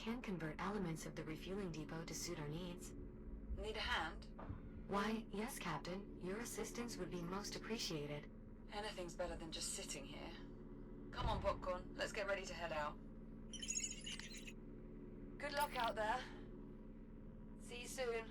can convert elements of the refueling depot to suit our needs. Need a hand? Why, yes, Captain. Your assistance would be most appreciated. Anything's better than just sitting here. Come on, Popcorn. Let's get ready to head out. Good luck out there. See you soon.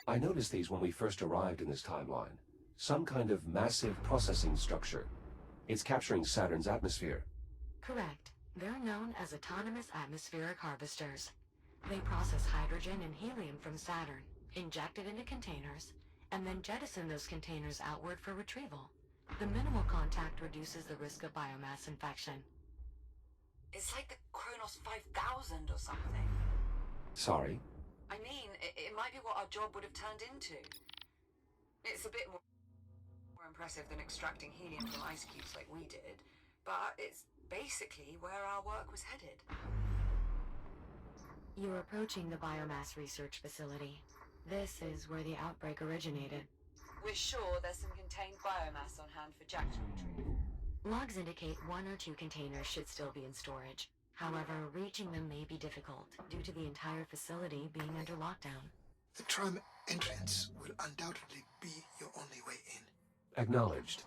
I noticed these when we first arrived in this timeline. Some kind of massive processing structure. It's capturing Saturn's atmosphere. Correct. They're known as autonomous atmospheric harvesters. They process hydrogen and helium from Saturn, inject it into containers, and then jettison those containers outward for retrieval. The minimal contact reduces the risk of biomass infection. It's like the Kronos 5000 or something. Sorry? I mean, it might be what our job would have turned into. It's a bit more impressive than extracting helium from ice cubes like we did, but it's basically where our work was headed. You're approaching the biomass research facility. This is where the outbreak originated. We're sure there's some contained biomass on hand for Jack to retrieve. Logs indicate 1 or 2 containers should still be in storage. However, reaching them may be difficult due to the entire facility being under lockdown. The tram entrance will undoubtedly be your only way in. Acknowledged.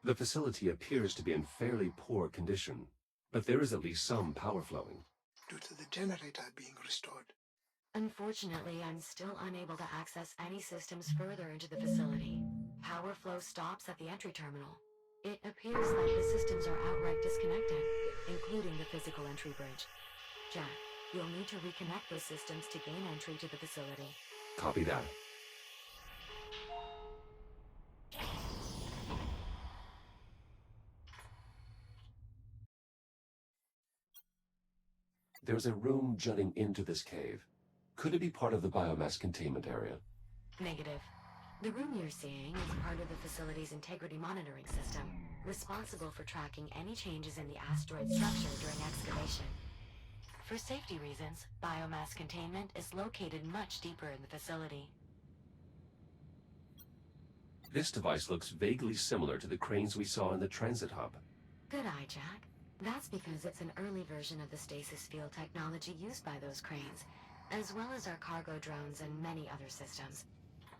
The facility appears to be in fairly poor condition, but there is at least some power flowing. Due to the generator being restored. Unfortunately, I'm still unable to access any systems further into the facility. Power flow stops at the entry terminal. It appears like the systems are outright disconnected, including the physical entry bridge. Jack, you'll need to reconnect those systems to gain entry to the facility. Copy that. There's a room jutting into this cave. Could it be part of the biomass containment area? Negative. The room you're seeing is part of the facility's integrity monitoring system, responsible for tracking any changes in the asteroid structure during excavation. For safety reasons, biomass containment is located much deeper in the facility. This device looks vaguely similar to the cranes we saw in the transit hub. Good eye, Jack. That's because it's an early version of the stasis field technology used by those cranes, as well as our cargo drones and many other systems.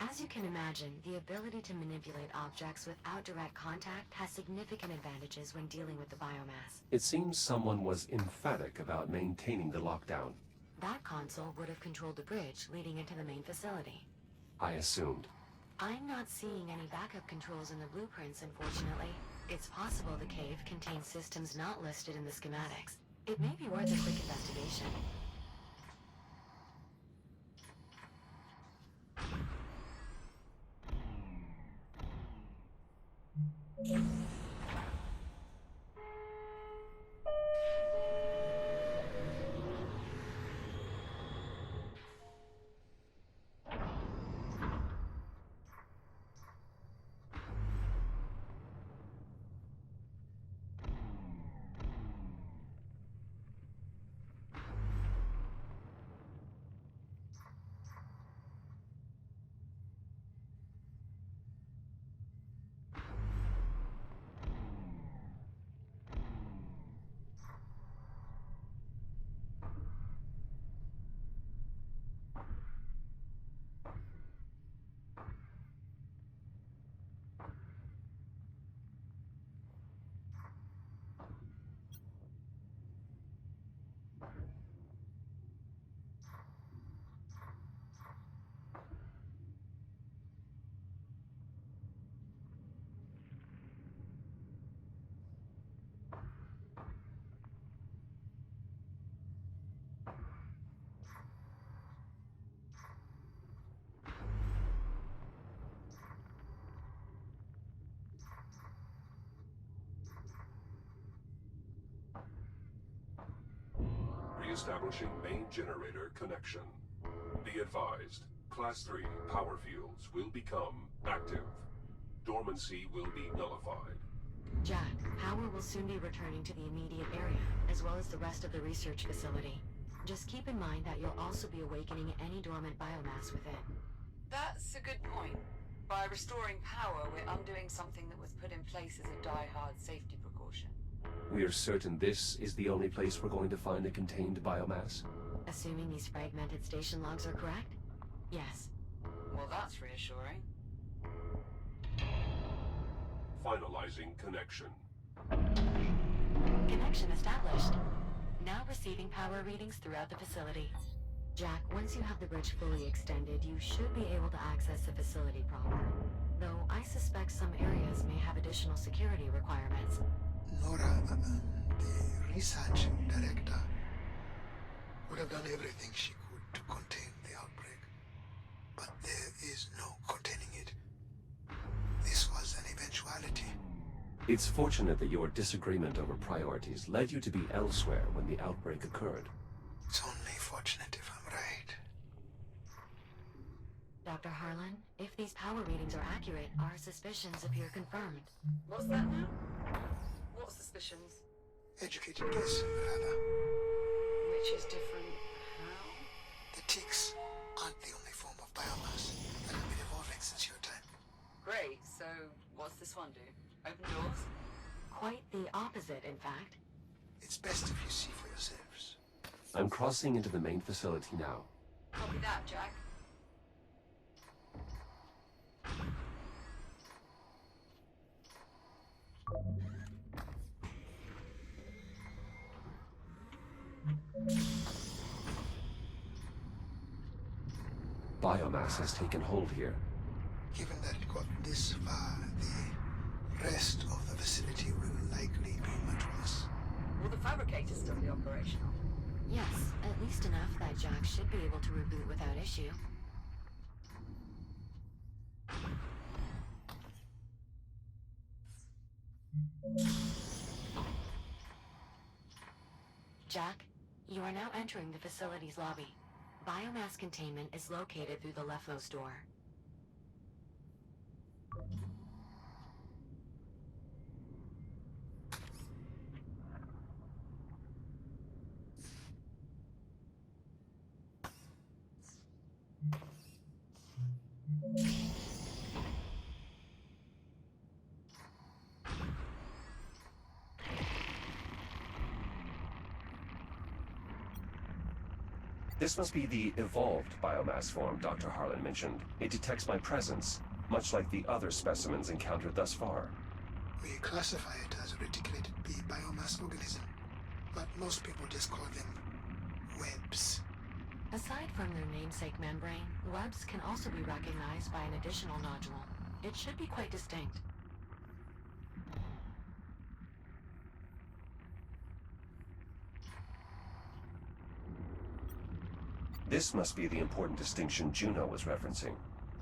As you can imagine, the ability to manipulate objects without direct contact has significant advantages when dealing with the biomass. It seems someone was emphatic about maintaining the lockdown. That console would have controlled the bridge leading into the main facility. I assumed. I'm not seeing any backup controls in the blueprints, unfortunately. It's possible the cave contains systems not listed in the schematics. It may be worth a quick investigation. Establishing main generator connection. Be advised, Class 3 power fields will become active. Dormancy will be nullified. Jack, power will soon be returning to the immediate area, as well as the rest of the research facility. Just keep in mind that you'll also be awakening any dormant biomass within. That's a good point. By restoring power, we're undoing something that was put in place as a die-hard safety precaution. We are certain this is the only place we're going to find a contained biomass? Assuming these fragmented station logs are correct? Yes. Well, that's reassuring. Finalizing connection. Connection established. Now receiving power readings throughout the facility. Jack, once you have the bridge fully extended, you should be able to access the facility proper. Though I suspect some areas may have additional security requirements. Nora, the research director, would have done everything she could to contain the outbreak. But there is no containing it. This was an eventuality. It's fortunate that your disagreement over priorities led you to be elsewhere when the outbreak occurred. It's only fortunate if I'm right. Dr. Harlan, if these power readings are accurate, our suspicions appear confirmed. What's that now? What suspicions? Educated guess, rather. Which is different how? The ticks aren't the only form of biomass that have been evolving since your time. Great, so what's this one do? Open doors? Quite the opposite, in fact. It's best if you see for yourselves. I'm crossing into the main facility now. Copy that, Jack. Biomass has taken hold here. Given that it got this far, the rest of the facility will likely be much worse. Will the fabricator still be operational? Yes, at least enough that Jack should be able to reboot without issue. Jack, You are now entering the facility's lobby. Biomass containment is located through the leftmost door. This must be the evolved biomass form Dr. Harlan mentioned. It detects my presence, much like the other specimens encountered thus far. We classify it as a reticulated B biomass organism, but most people just call them webs. Aside from their namesake membrane, webs can also be recognized by an additional nodule. It should be quite distinct. This must be the important distinction Juno was referencing.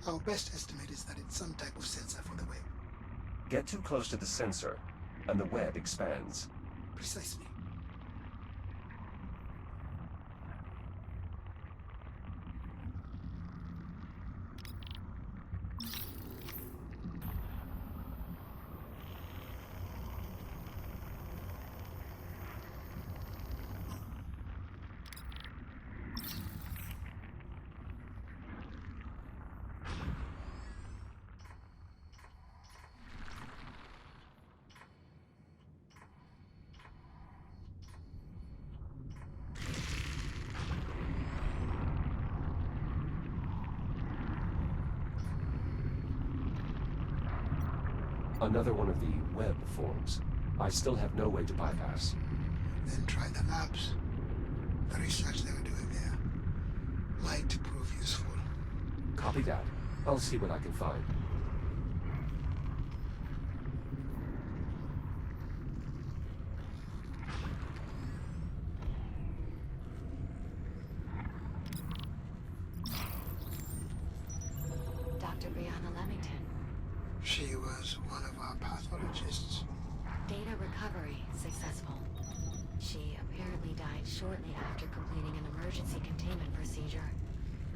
Our best estimate is that it's some type of sensor for the web. Get too close to the sensor, and the web expands. Precisely. Another one of the web forms. I still have no way to bypass. Then try the labs. The research they were doing there might prove useful. Copy that. I'll see what I can find. Dr. Brianna Leamington. She was one of our pathologists. Data recovery successful. She apparently died shortly after completing an emergency containment procedure.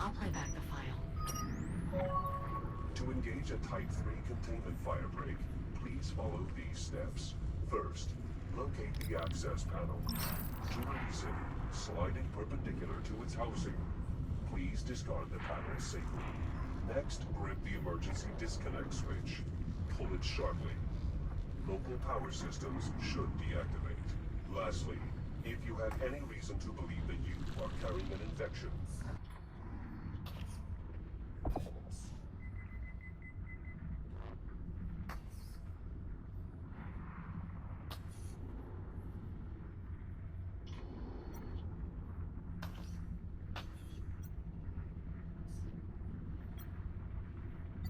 I'll play back the file. To engage a Type 3 containment firebreak, please follow these steps. First, locate the access panel. To release it, slide it perpendicular to its housing. Please discard the panel safely. Next, grip the emergency disconnect switch. Pull it sharply. Local power systems should deactivate. Lastly, if you have any reason to believe that you are carrying an infection,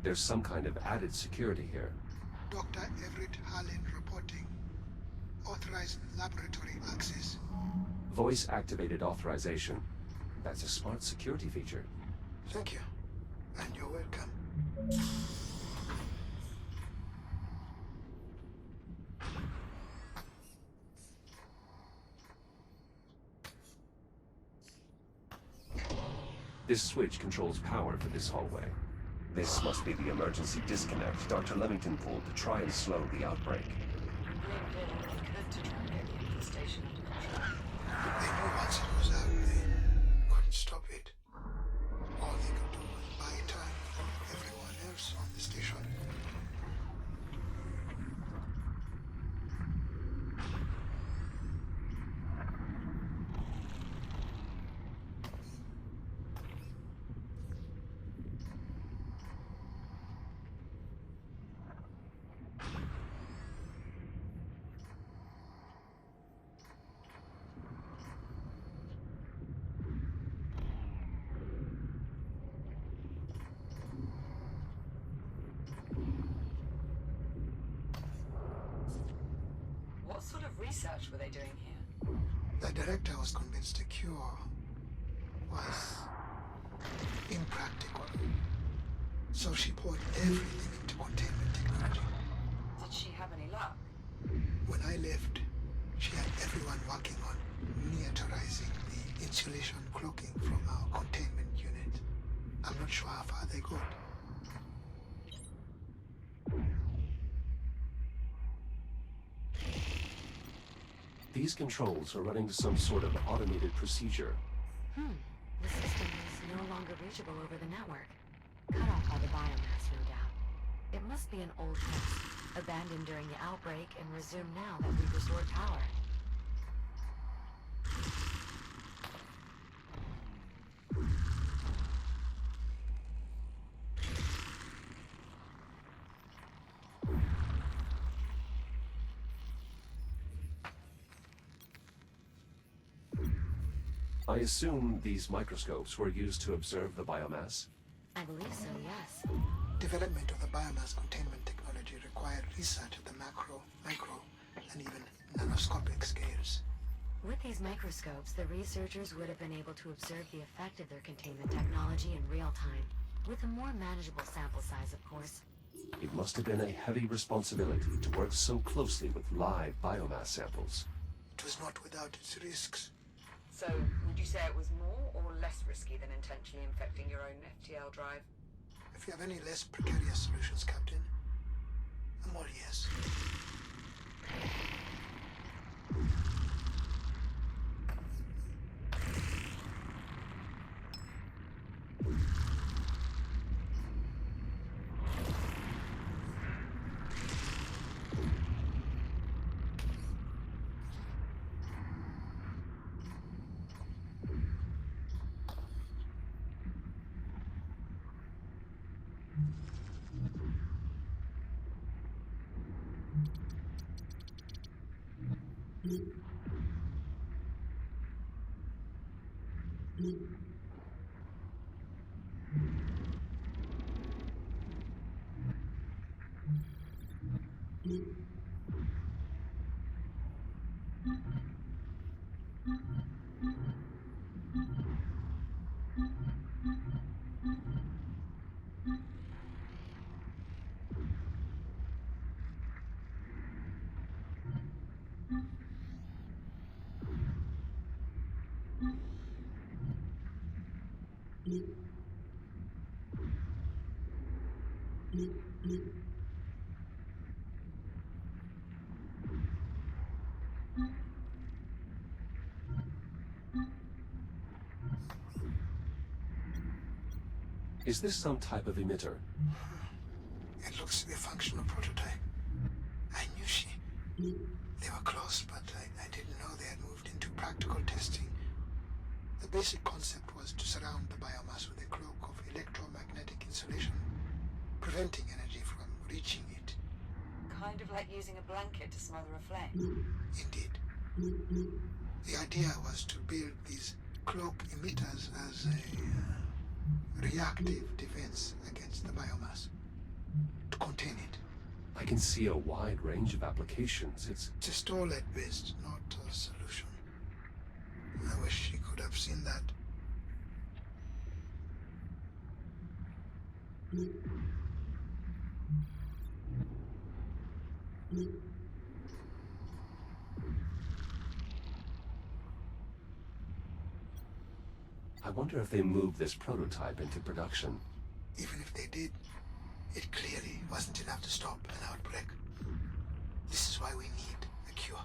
There's some kind of added security here. Dr. Everett Harlan reporting. Authorized laboratory access. Voice-activated authorization. That's a smart security feature. Thank you. And you're welcome. This switch controls power for this hallway. This must be the emergency disconnect Dr. Leamington pulled to try and slow the outbreak. They did what they could to try and get the end of the station under control. They knew once it was out, they couldn't stop it. All they could do was buy time from everyone else on the station. What sort of research were they doing here? The director was convinced a cure was impractical. So she poured everything into containment technology. Did she have any luck? When I left, She had everyone working on miniaturizing the insulation cloaking from our containment unit. I'm not sure how far they got. These controls are running some sort of automated procedure. The system is no longer reachable over the network. Cut off by the biomass, no doubt. It must be an old test, abandoned during the outbreak and resumed now that we've restored power. I assume these microscopes were used to observe the biomass? I believe so, yes. Development of the biomass containment technology required research at the macro, micro, and even nanoscopic scales. With these microscopes, the researchers would have been able to observe the effect of their containment technology in real time, with a more manageable sample size, of course. It must have been a heavy responsibility to work so closely with live biomass samples. It was not without its risks. So, would you say it was more or less risky than intentionally infecting your own FTL drive? If you have any less precarious solutions, Captain, I'm all yes. Is this some type of emitter? It looks to be a functional prototype. I knew they were close, but I didn't know they had moved into practical testing. The basic concept was to surround the biomass with a cloak of electromagnetic insulation, preventing energy from reaching it. Kind of like using a blanket to smother a flame. Indeed. The idea was to build these cloak emitters as a reactive defense against the biomass, to contain it. I can see a wide range of applications. It's Just all at best, not a solution. I wish she could have seen that. I wonder if they moved this prototype into production. Even if they did, it clearly wasn't enough to stop an outbreak. This is why we need a cure.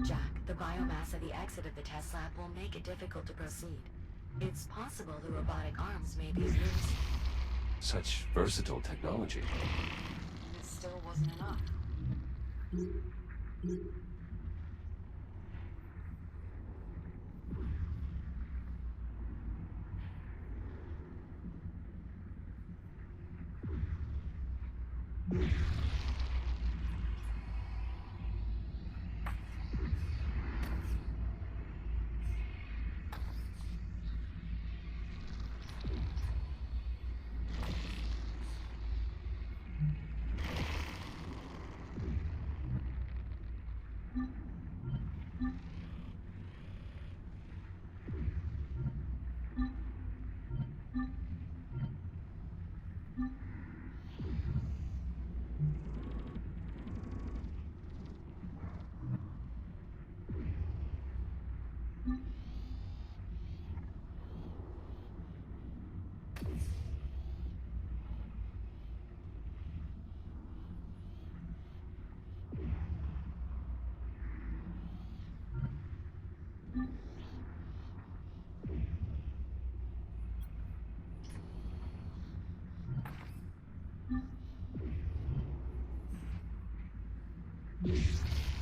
Jack, the biomass at the exit of the test lab will make it difficult to proceed. It's possible the robotic arms may be of use. Such versatile technology. It still wasn't enough.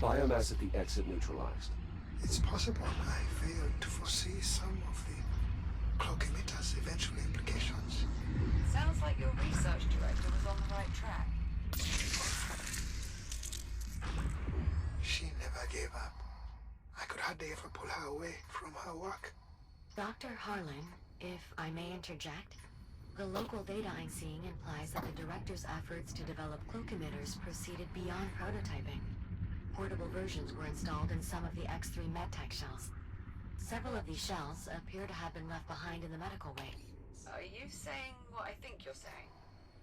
Biomass at the exit neutralized. It's possible I failed to foresee some of the cloak emitter's eventual implications. Sounds like your research director was on the right track. She never gave up. I could hardly ever pull her away from her work. Dr. Harlan, if I may interject, the local data I'm seeing implies that the director's efforts to develop cloak emitters proceeded beyond prototyping. Portable versions were installed in some of the X3 medtech shells. Several of these shells appear to have been left behind in the medical wing. Are you saying what I think you're saying?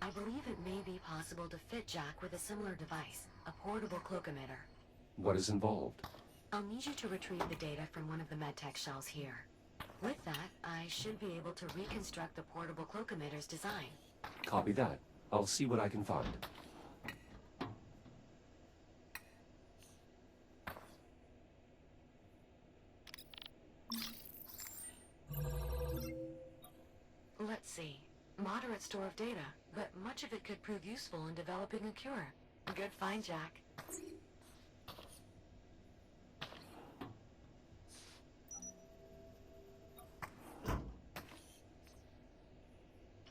I believe it may be possible to fit Jack with a similar device, a portable cloak emitter. What is involved? I'll need you to retrieve the data from one of the medtech shells here. With that, I should be able to reconstruct the portable cloak emitter's design. Copy that. I'll see what I can find. Let's see. Moderate store of data, but much of it could prove useful in developing a cure. Good find, Jack.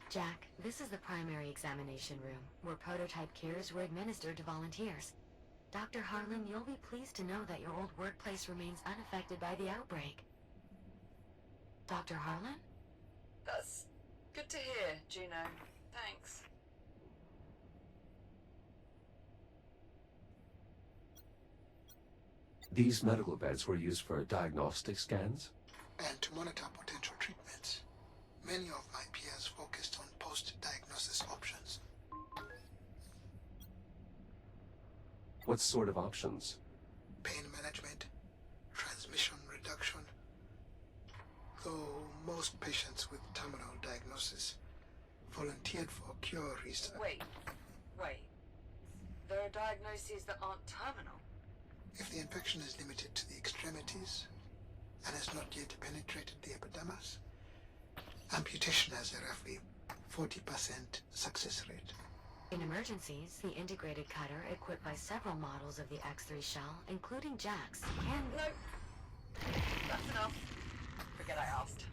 Jack, this is the primary examination room, where prototype cures were administered to volunteers. Dr. Harlan, you'll be pleased to know that your old workplace remains unaffected by the outbreak. Dr. Harlan? That's good to hear, Juno. Thanks. These medical beds were used for diagnostic scans? And to monitor potential treatments. Many of my peers focused on post-diagnosis options. What sort of options? Pain management, transmission reduction. Though most patients with terminal diagnosis volunteered for cure research. Wait. There are diagnoses that aren't terminal. If the infection is limited to the extremities and has not yet penetrated the epidermis, amputation has a roughly 40% success rate. In emergencies, the integrated cutter, equipped by several models of the X3 shell, including Jack's, can... No. That's enough. Forget I asked.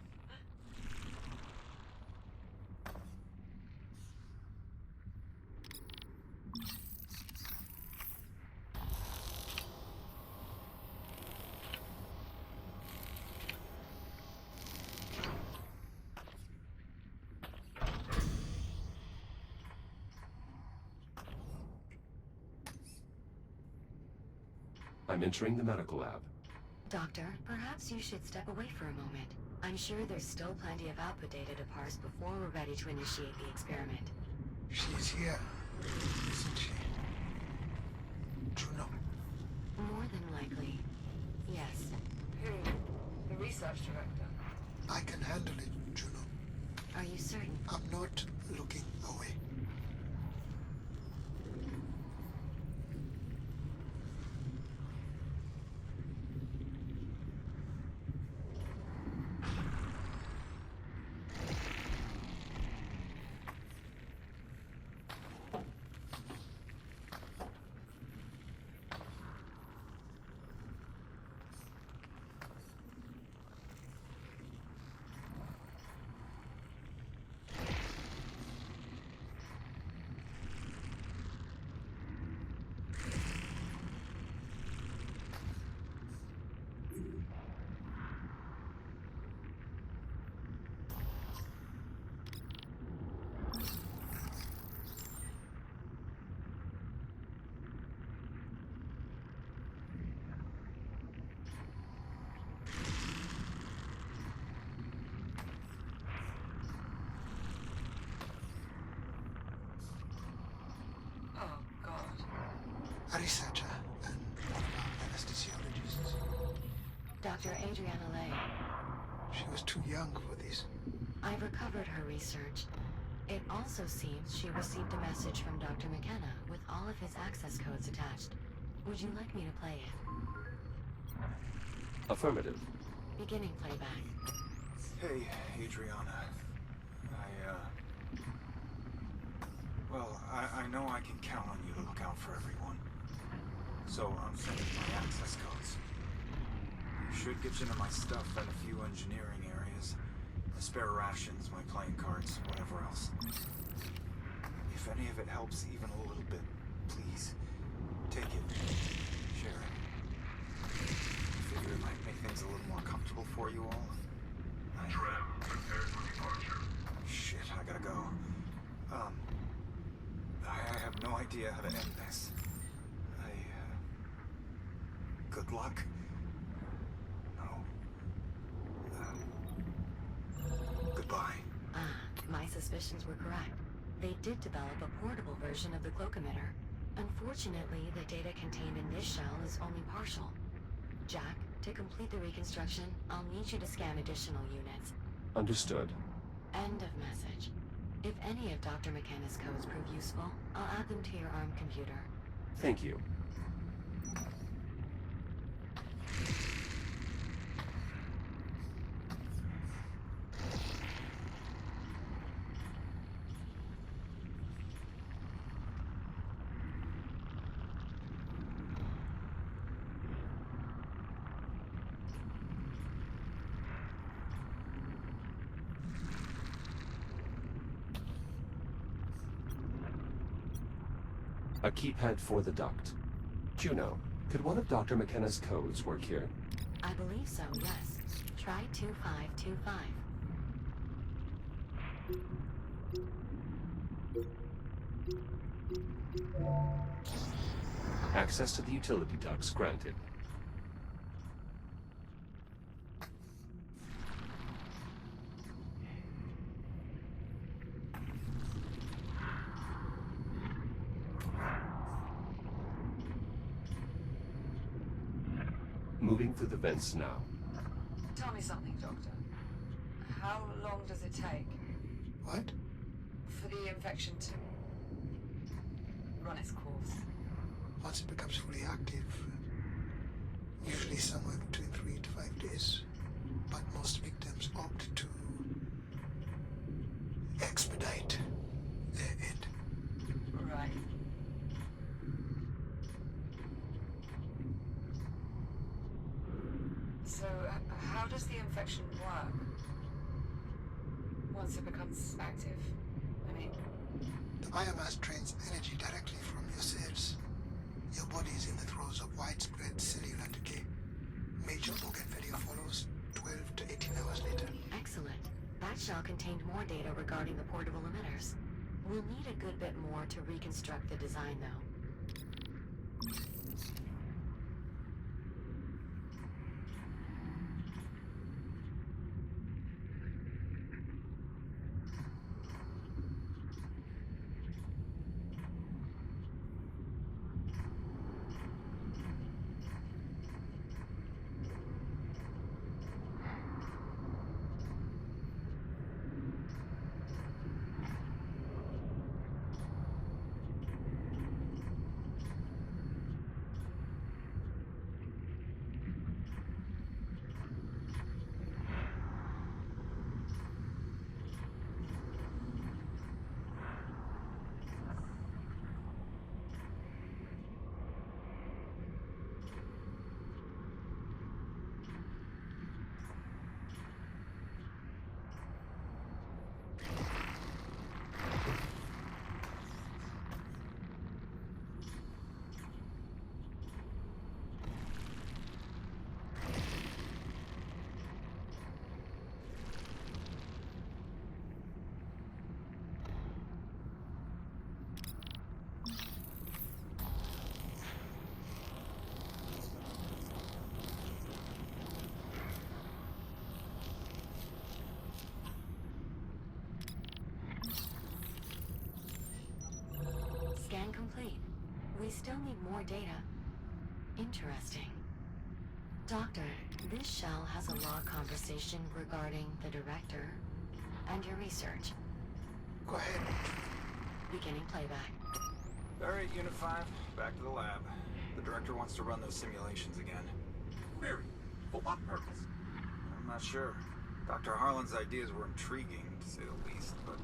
I'm entering the medical lab. Doctor, perhaps you should step away for a moment. I'm sure there's still plenty of output data to parse before we're ready to initiate the experiment. She's here, isn't she? Juno. More than likely, yes. Who? The research director? I can handle it, Juno. Are you certain? I'm not looking away. a researcher and one of our anesthesiologists. Dr. Adriana Lay. She was too young for this. I've recovered her research. It also seems she received a message from Dr. McKenna with all of his access codes attached. Would you like me to play it? Affirmative. Beginning playback. Hey, Adriana. Well, I know I can count on you to look out for everyone. So I'm sending my access codes. You should get you into my stuff and a few engineering areas. The spare rations, my playing cards, whatever else. If any of it helps even a little bit, please, take it. Share it. I figure it might make things a little more comfortable for you all. Trev, prepare for departure. Shit, I gotta go. I have no idea how to end this. Good luck? No. Goodbye. Ah, my suspicions were correct. They did develop a portable version of the cloak emitter. Unfortunately, the data contained in this shell is only partial. Jack, to complete the reconstruction, I'll need you to scan additional units. Understood. End of message. If any of Dr. McKenna's codes prove useful, I'll add them to your ARM computer. Thank you. A keypad for the duct. Juno, could one of Dr. McKenna's codes work here? I believe so, yes. Try 2525. Access to the utility ducts granted. Moving through the vents now. Tell me something, Doctor. How long does it take What? for the infection to run its course? Once it becomes fully active, usually somewhere between 3 to 5 days. But most victims opt to expedite their end. Right. So, how does the infection work? Once it becomes active? I mean, The biomass drains energy directly from your cells. Your body is in the throes of widespread cellular decay. Major organ failure follows 12 to 18 hours later. Excellent. That shell contained more data regarding the portable emitters. We'll need a good bit more to reconstruct the design, though. need more data. Interesting. Doctor, this shell has a log conversation regarding the director and your research. Go ahead. Beginning playback. Alright, Unit 5, back to the lab. The director wants to run those simulations again. Query. For what purpose? I'm not sure. Dr. Harlan's ideas were intriguing, to say the least, but,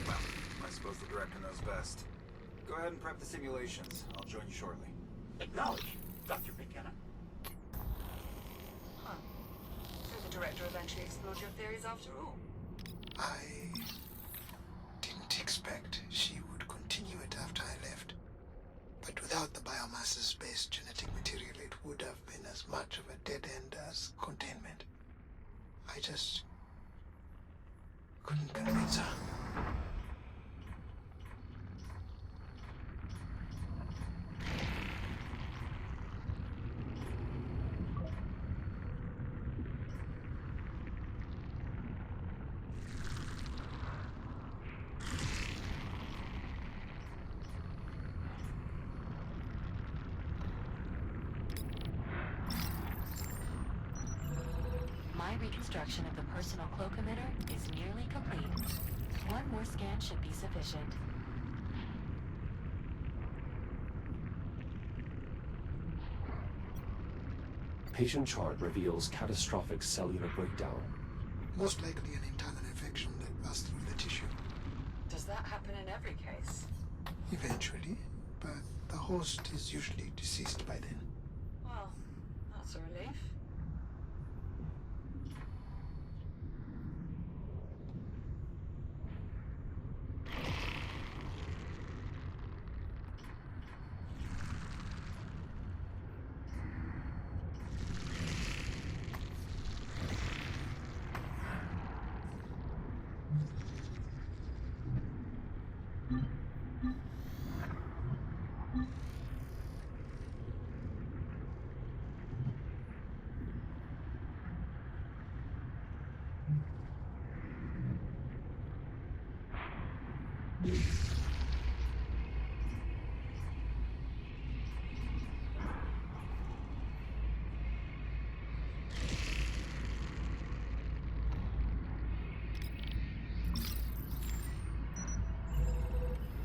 well, I suppose the director knows best. Go ahead and prep the simulations. I'll join you shortly. Acknowledge, Dr. McKenna. Huh. So the director eventually explored your theories after all. I didn't expect she would continue it after I left. But without the biomasses-based genetic material, it would have been as much of a dead end as containment. I just couldn't convince her. My reconstruction of the personal cloak emitter is nearly complete. One more scan should be sufficient. Patient chart reveals catastrophic cellular breakdown. Most likely an internal infection that passed through the tissue. Does that happen in every case? Eventually, but the host is usually deceased by then. Well, that's a relief.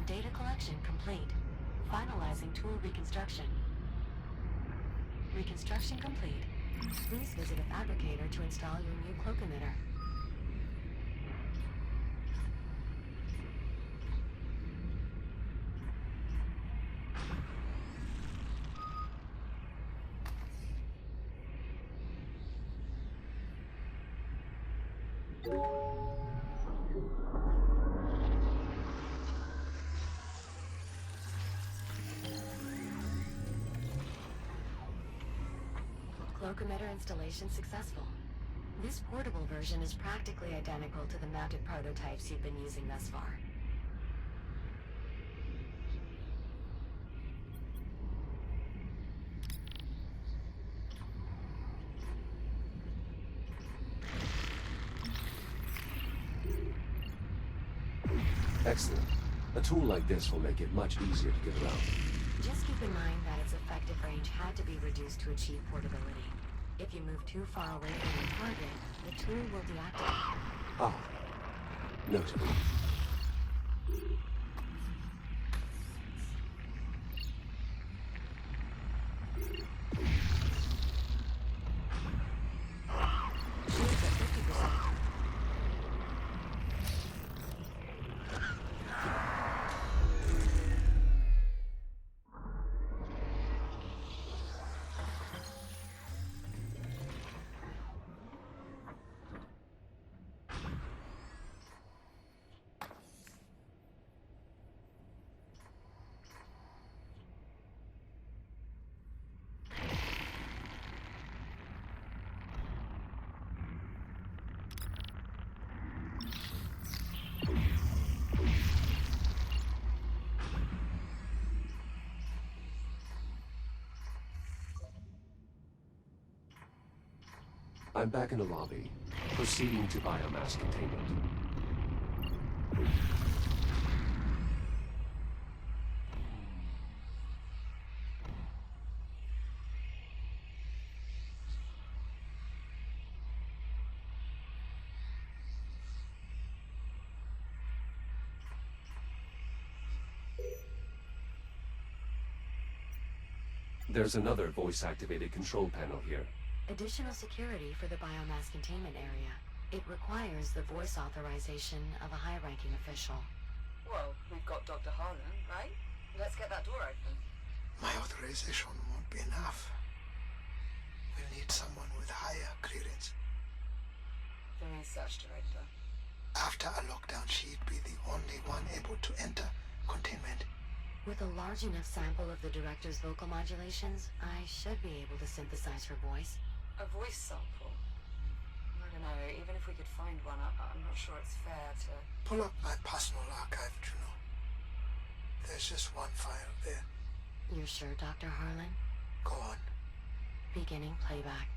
Data collection complete. Finalizing tool reconstruction. Reconstruction complete. Please visit a fabricator to install your new cloak emitter. Cloak emitter installation successful. This portable version is practically identical to the mounted prototypes you've been using thus far. Excellent. A tool like this will make it much easier to get around. Just keep in mind that its effective range had to be reduced to achieve portability. If you move too far away from the target, the tool will deactivate. Ah. Noted. Shields at 50%. I'm back in the lobby, proceeding to biomass containment. There's another voice-activated control panel here. Additional security for the biomass containment area. It requires the voice authorization of a high-ranking official. Well, we've got Dr. Harlan, right? Let's get that door open. My authorization won't be enough. We'll need someone with higher clearance. The research director. After a lockdown, she'd be the only one able to enter containment. With a large enough sample of the director's vocal modulations, I should be able to synthesize her voice. A voice sample? I don't know, even if we could find one, I'm not sure it's fair to... Pull up my personal archive, Juno. There's just one file there. You're sure, Dr. Harlan? Go on. Beginning playback.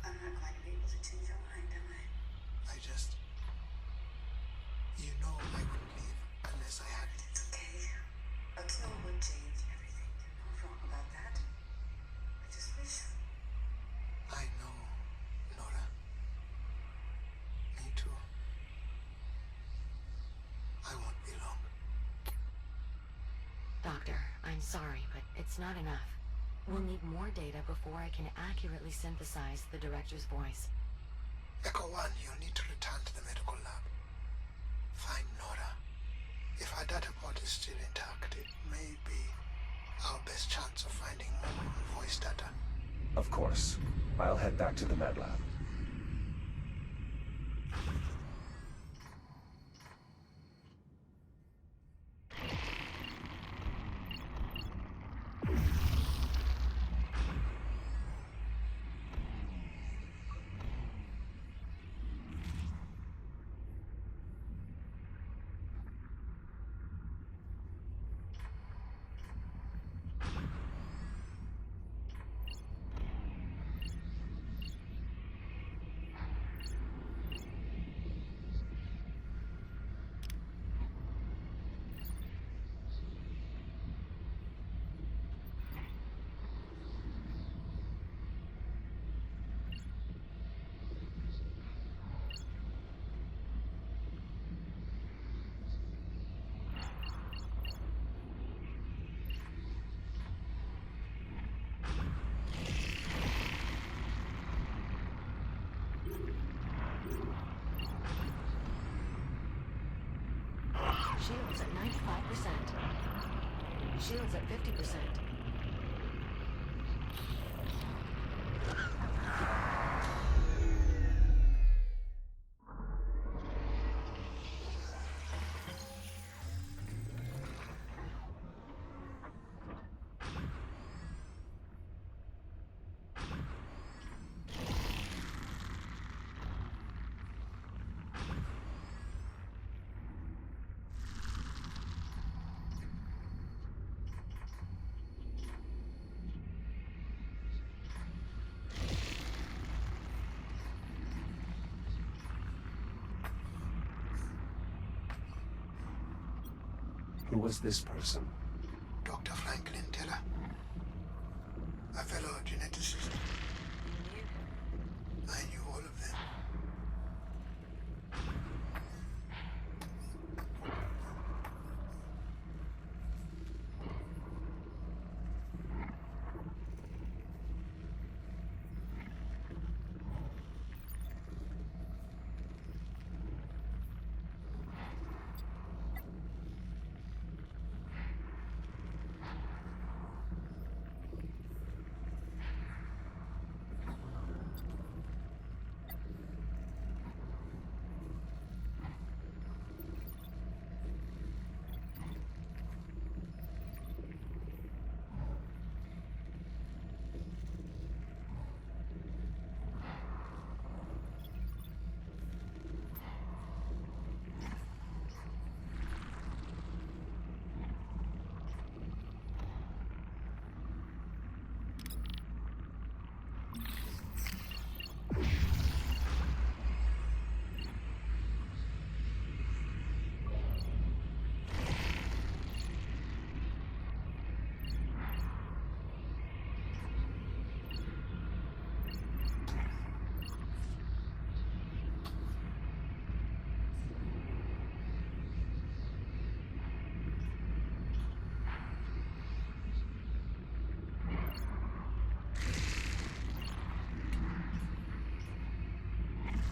I'm not going to be able to change your mind, am I? You know I wouldn't leave unless I had it. It's okay. A kill would change everything. You're not wrong about that. I just wish... I know, Nora. Me too. I won't be long. Doctor, I'm sorry, but it's not enough. We'll need more data before I can accurately synthesize the director's voice. Echo 1, you'll need to return to the medical lab. Find Nora. If our data pod is still intact, it may be our best chance of finding more voice data. Of course. I'll head back to the med lab. Shields at 95%. Shields at 50%. Who was this person? Dr. Franklin Teller. A fellow geneticist. I knew all of them.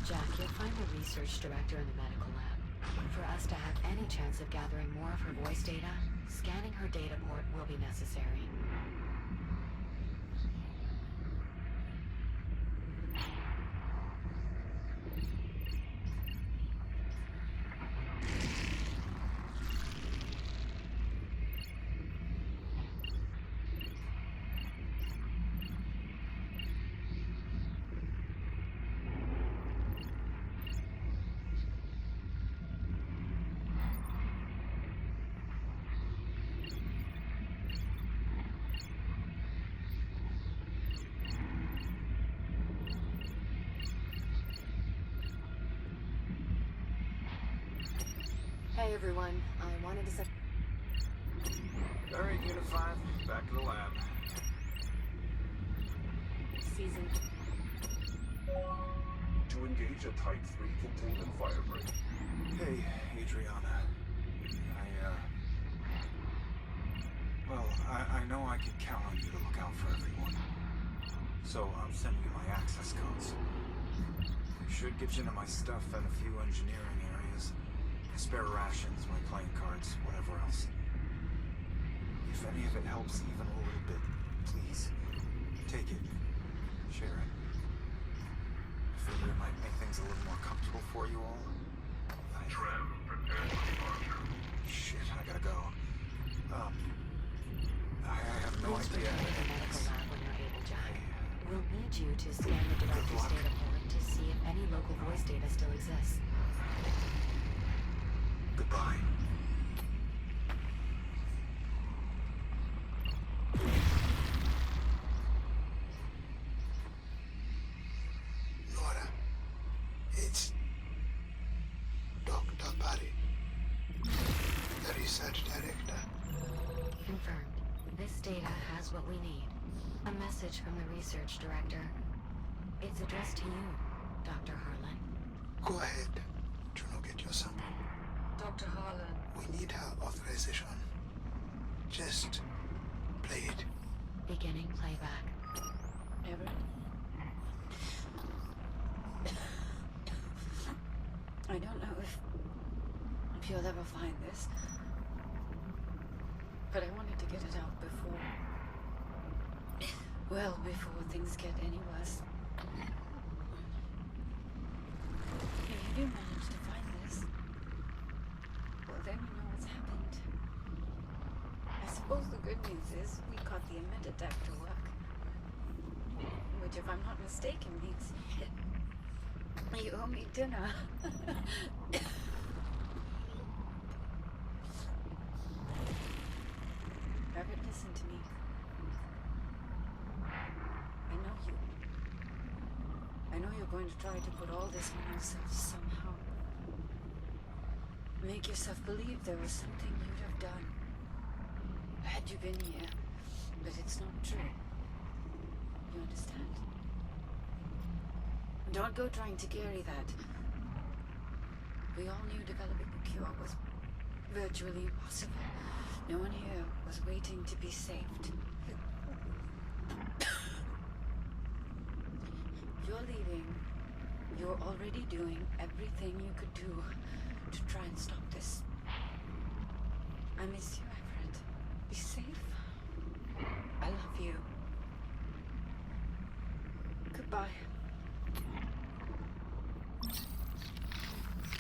Jack, you'll find the research director in the medical lab. For us to have any chance of gathering more of her voice data, scanning her data port will be necessary. Hey everyone, I wanted to set... Alright, Unit 5, back to the lab. Season... To engage a Type 3 containment firebreak, Hey, Adriana. I know I can count on you to look out for everyone. So I'm sending you my access codes. It should get you into my stuff and a few engineering areas. Spare rations, my playing cards, whatever else. If any of it helps even a little bit, please, take it. Share it. I figure it might make things a little more comfortable for you all. Trev, prepare for departure. Shit, I gotta go. I have no Please idea. return to the medical lab when you're able, Jack. We'll need you to scan the director's luck. data port to see if any local voice data still exists. Goodbye. Nora, it's Dr. Parikh, the research director. Confirmed. This data has what we need. A message from the research director. It's addressed to you, Dr. Harlan. Go ahead, Juno, get your sample. Dr. Harlan, We need her authorization. Just play it. Beginning playback. Everett? I don't know if you'll ever find this, but I wanted to get it out before... Well, before things get any worse. If you do manage to find this, well, then you know what's happened. I suppose the good news is we got the emitter deck to work. Which, if I'm not mistaken, means you owe me dinner. Everett, listen to me. I know you're going to try to put all this on yourself somehow. Make yourself believe there was something you'd have done had you been here, but it's not true. You understand? Don't go trying to carry that. We all knew developing a cure was virtually impossible. No one here was waiting to be saved. You're leaving. You're already doing everything you could do to try and stop this. I miss you, Everett. Be safe. I love you. Goodbye.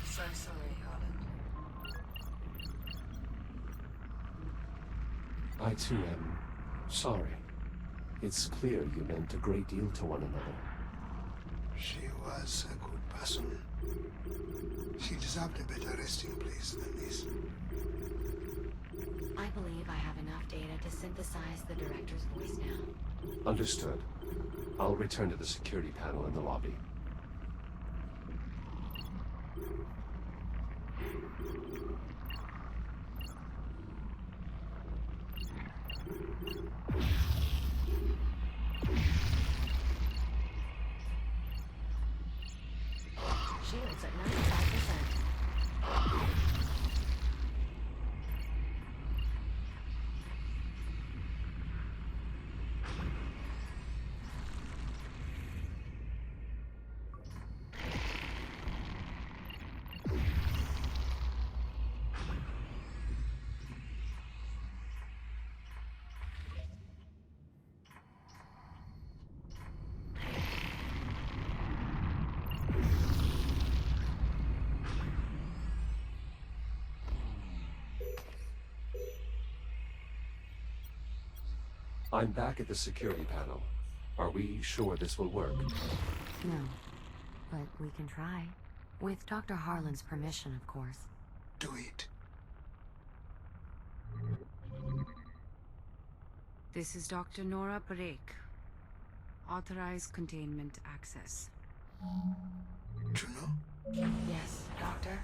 so sorry, Harlan. I too am sorry. It's clear you meant a great deal to one another. She was a good person. She deserved a better resting place than this. I believe I have enough data to synthesize the director's voice now. Understood. I'll return to the security panel in the lobby. Shields at 95%. I'm back at the security panel. Are we sure this will work? No, but we can try. With Dr. Harlan's permission, of course. Do it. This is Dr. Nora Parikh. Authorized containment access. Juno, Yes, Doctor?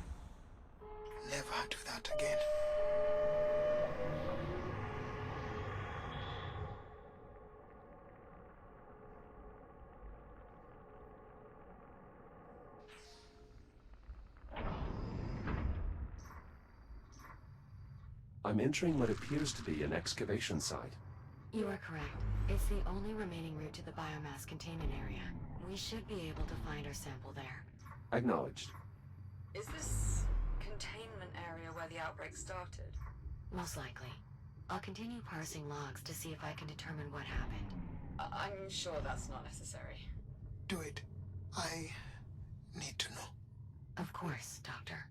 never do that again. I'm entering what appears to be an excavation site. You are correct. It's the only remaining route to the biomass containment area. We should be able to find our sample there. Acknowledged. Is this containment area where the outbreak started? Most likely. I'll continue parsing logs to see if I can determine what happened. I'm sure that's not necessary. Do it. I need to know. Of course, Doctor.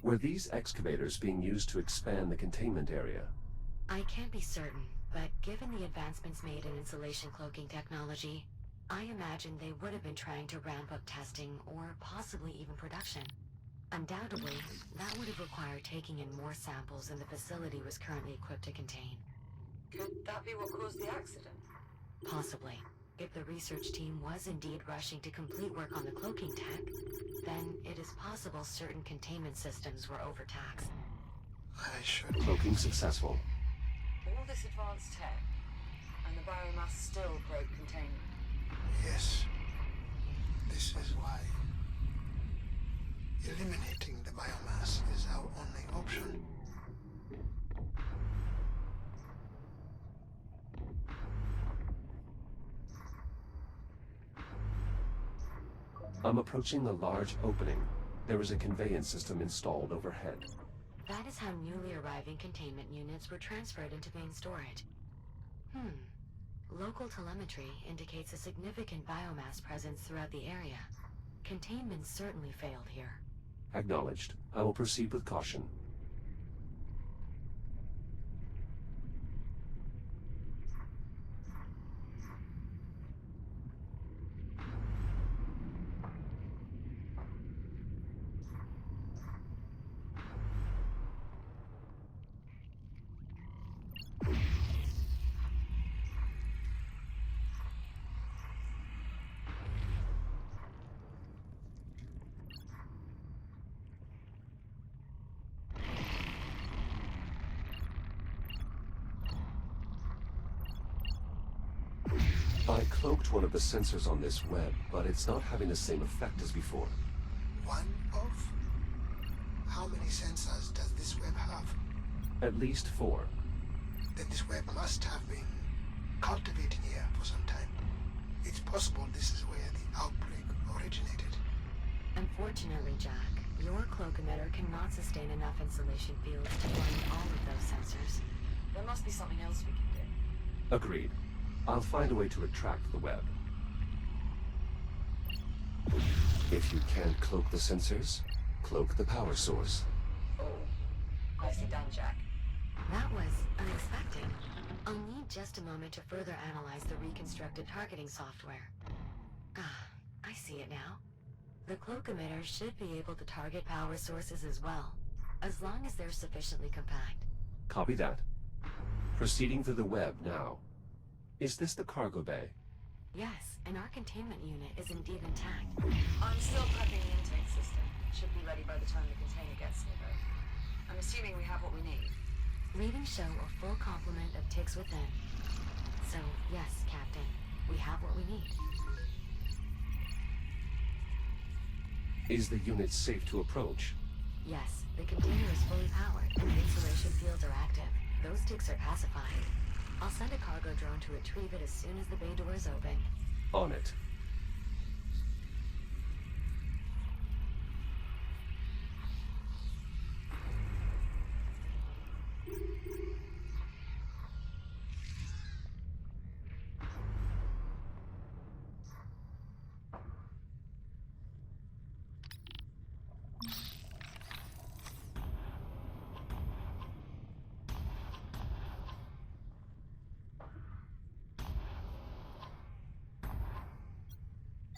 Were these excavators being used to expand the containment area? I can't be certain, but given the advancements made in insulation cloaking technology, I imagine they would have been trying to ramp up testing or possibly even production. Undoubtedly, that would have required taking in more samples than the facility was currently equipped to contain. Could that be what caused the accident? Possibly. If the research team was indeed rushing to complete work on the cloaking tech, then it is possible certain containment systems were overtaxed. I should. Cloaking successful. All this advanced tech, and the biomass still broke containment. Yes. This is why eliminating the biomass is our only option. I'm approaching the large opening. There is a conveyance system installed overhead. That is how newly arriving containment units were transferred into main storage. Local telemetry indicates a significant biomass presence throughout the area. Containment certainly failed here. Acknowledged. I will proceed with caution. I cloaked one of the sensors on this web, but it's not having the same effect as before. One of? How many sensors does this web have? At least 4. Then this web must have been cultivating here for some time. It's possible this is where the outbreak originated. Unfortunately, Jack, your cloak emitter cannot sustain enough insulation fields to blind all of those sensors. There must be something else we can do. Agreed. I'll find a way to retract the web. If you can't cloak the sensors, cloak the power source. Oh, nicely done, Jack. That was unexpected. I'll need just a moment to further analyze the reconstructed targeting software. Ah, I see it now. The cloak emitter should be able to target power sources as well, as long as they're sufficiently compact. Copy that. Proceeding through the web now. Is this the cargo bay? Yes, and our containment unit is indeed intact. I'm still prepping the intake system. Should be ready by the time the container gets here, though. I'm assuming we have what we need. Readings show a full complement of ticks within. So, yes, Captain, we have what we need. Is the unit safe to approach? Yes, the container is fully powered and the insulation fields are active. Those ticks are pacified. I'll send a cargo drone to retrieve it as soon as the bay door is open. On it.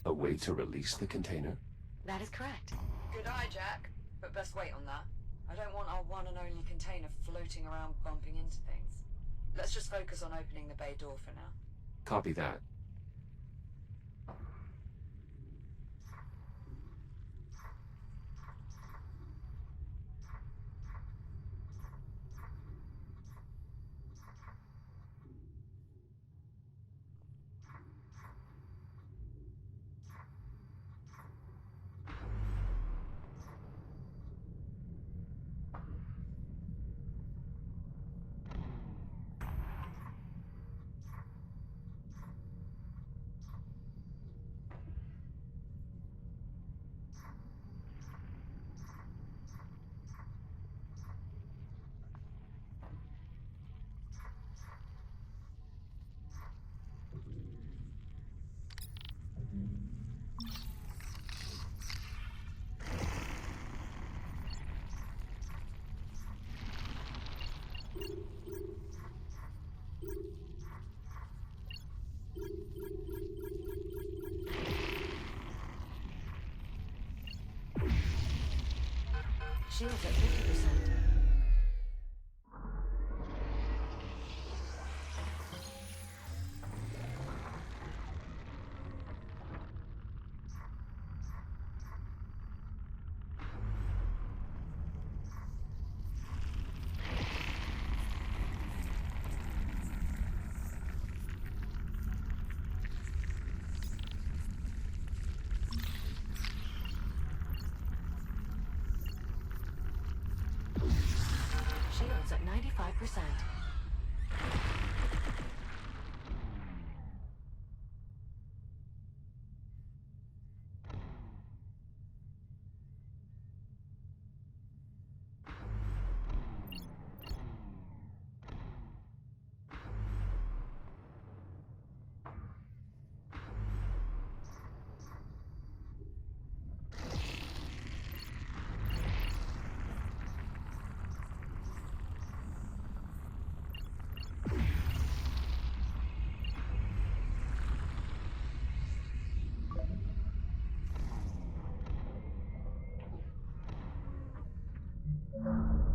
A way to release the container? That is correct. Good eye, Jack. But best wait on that. I don't want our one and only container floating around bumping into things. Let's just focus on opening the bay door for now. Copy that. Shields at 50%. Shields at 95%.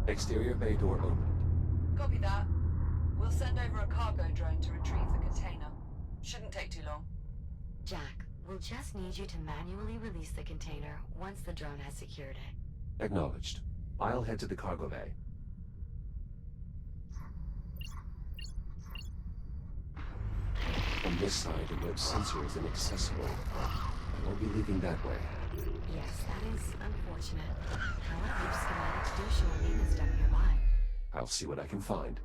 Exterior bay door opened. Copy that. We'll send over a cargo drone to retrieve the container. Shouldn't take too long. Jack, we'll just need you to manually release the container once the drone has secured it. Acknowledged. I'll head to the cargo bay. From this side, the web sensor is inaccessible. I won't be leaving that way. Yes, that is unfortunate. However, schematics do show a maintenance deck nearby. I'll see what I can find.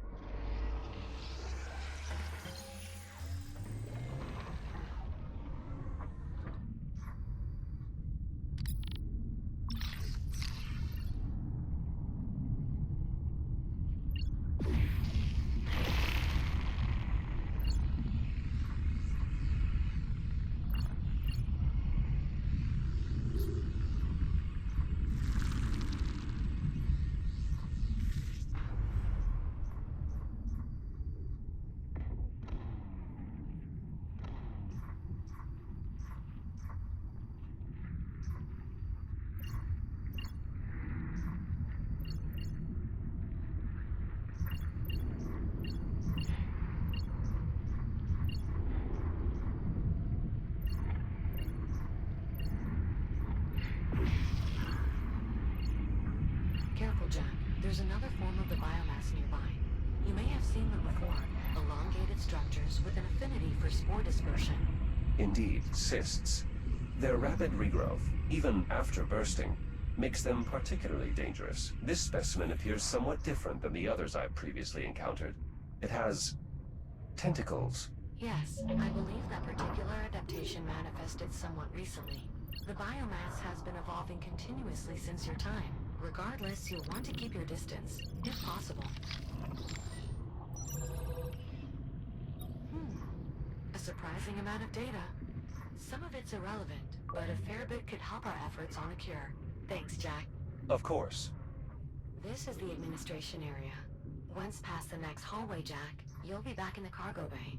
Careful, Jack. There's another form of the biomass nearby. You may have seen them before. Elongated structures with an affinity for spore dispersion. Indeed, cysts. Their rapid regrowth, even after bursting, makes them particularly dangerous. This specimen appears somewhat different than the others I've previously encountered. It has tentacles. Yes, I believe that particular adaptation manifested somewhat recently. The biomass has been evolving continuously since your time. Regardless, you'll want to keep your distance, if possible. A surprising amount of data. Some of it's irrelevant, but a fair bit could help our efforts on a cure. Thanks, Jack. Of course. This is the administration area. Once past the next hallway, Jack, you'll be back in the cargo bay.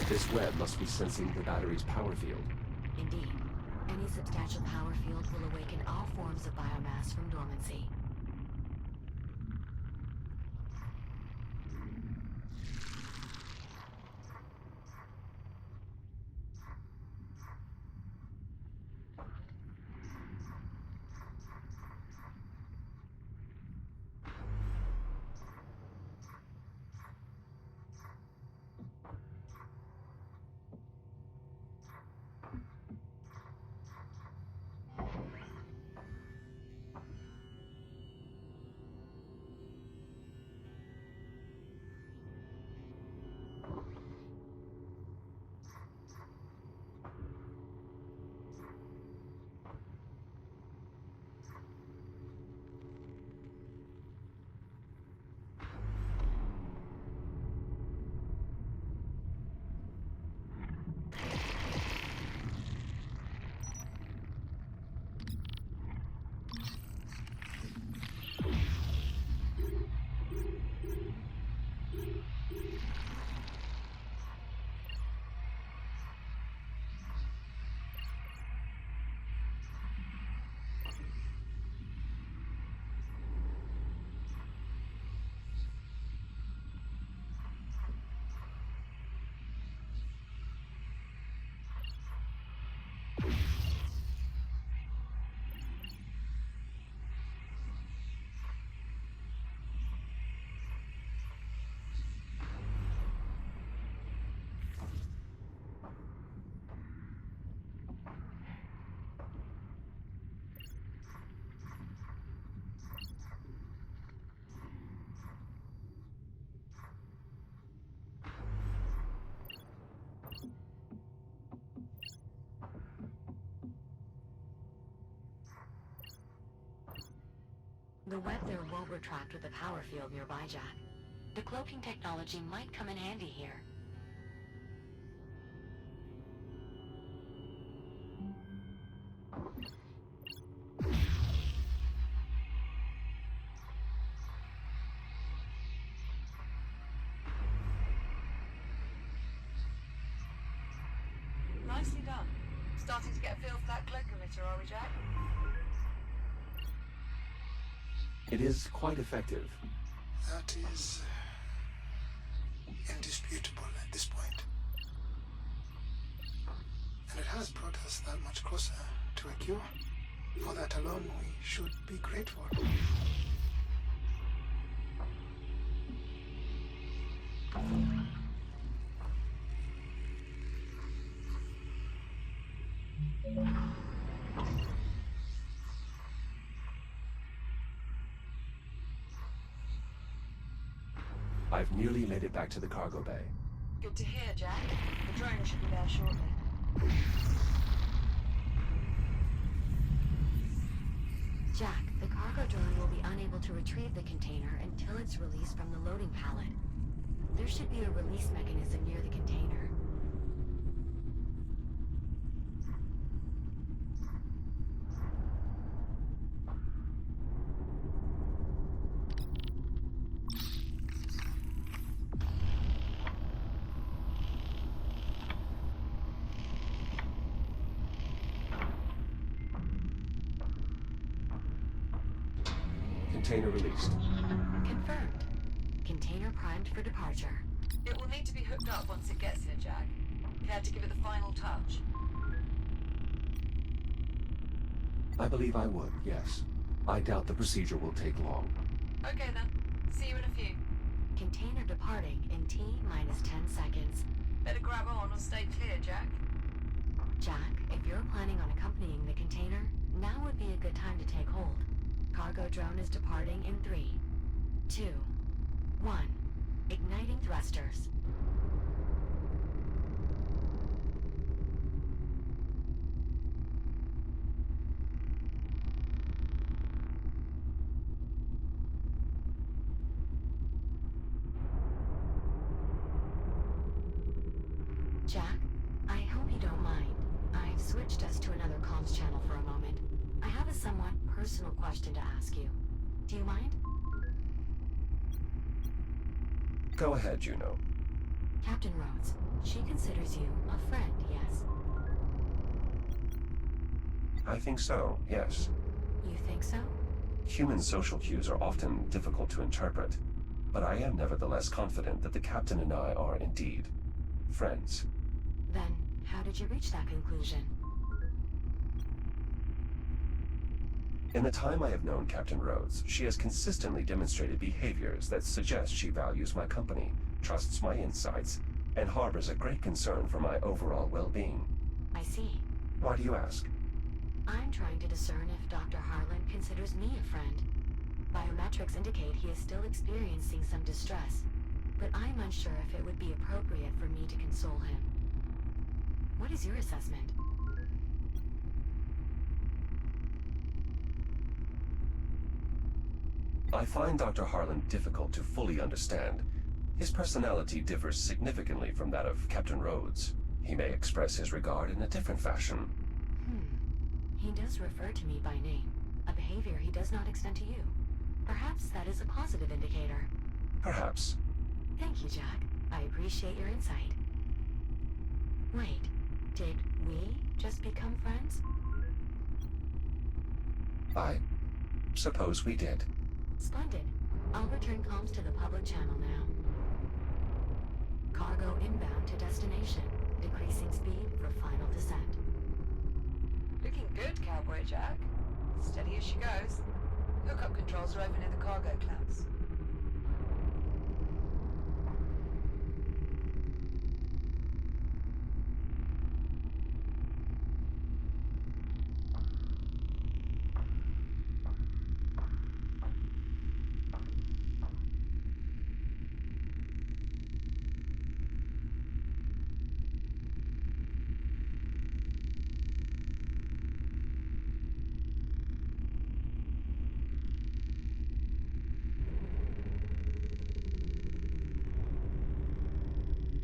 This web must be sensing the battery's power field. Indeed. Any substantial power field will awaken all forms of biomass from dormancy. The web there won't retract with the power field nearby, Jack. The cloaking technology might come in handy here. Nicely done. Starting to get a feel for that cloak emitter, are we, Jack? It is quite effective. That is indisputable at this point. And it has brought us that much closer to a cure. For that alone, we should be grateful. I've nearly made it back to the cargo bay. Good to hear, Jack. The drone should be there shortly. Jack, the cargo drone will be unable to retrieve the container until it's released from the loading pallet. There should be a release mechanism near the container. Container released. Confirmed. Container primed for departure. It will need to be hooked up once it gets here, Jack. Care to give it the final touch? I believe I would, yes. I doubt the procedure will take long. Okay then. See you in a few. Container departing in T-minus 10 seconds. Better grab on or stay clear, Jack. Jack, if you're planning on accompanying the container, now would be a good time to take hold. Cargo drone is departing in 3, 2, 1. Igniting thrusters. Jack, I hope you don't mind. I've switched us to another comms channel for a moment. I have a somewhat personal question to ask you. Do you mind? Go ahead, Juno. Captain Rhodes, she considers you a friend, yes? I think so, yes. You think so? Human social cues are often difficult to interpret, but I am nevertheless confident that the captain and I are indeed friends. Then, how did you reach that conclusion? In the time I have known Captain Rhodes, she has consistently demonstrated behaviors that suggest she values my company, trusts my insights, and harbors a great concern for my overall well-being. I see. Why do you ask? I'm trying to discern if Dr. Harlan considers me a friend. Biometrics indicate he is still experiencing some distress, but I'm unsure if it would be appropriate for me to console him. What is your assessment? I find Dr. Harlan difficult to fully understand. His personality differs significantly from that of Captain Rhodes. He may express his regard in a different fashion. He does refer to me by name, a behavior he does not extend to you. Perhaps that is a positive indicator. Perhaps. Thank you, Jack. I appreciate your insight. Wait, did we just become friends? I suppose we did. Splendid. I'll return comms to the public channel now. Cargo inbound to destination, decreasing speed for final descent. Looking good, Cowboy Jack. Steady as she goes. Hookup controls are over near the cargo clamps.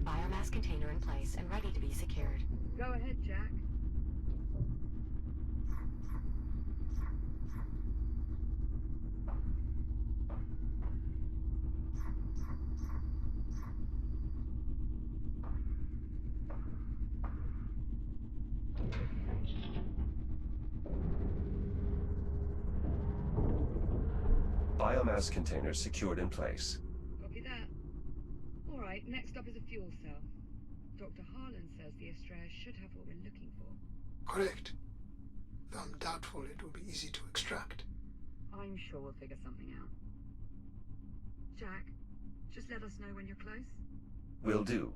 Biomass container in place and ready to be secured. Go ahead, Jack. Biomass containers secured in place. Copy that. All right, next up is a fuel cell. Dr. Harlan says the Astrea should have what we're looking for. Correct. Though I'm doubtful it will be easy to extract. I'm sure we'll figure something out. Jack, just let us know when you're close. Will do.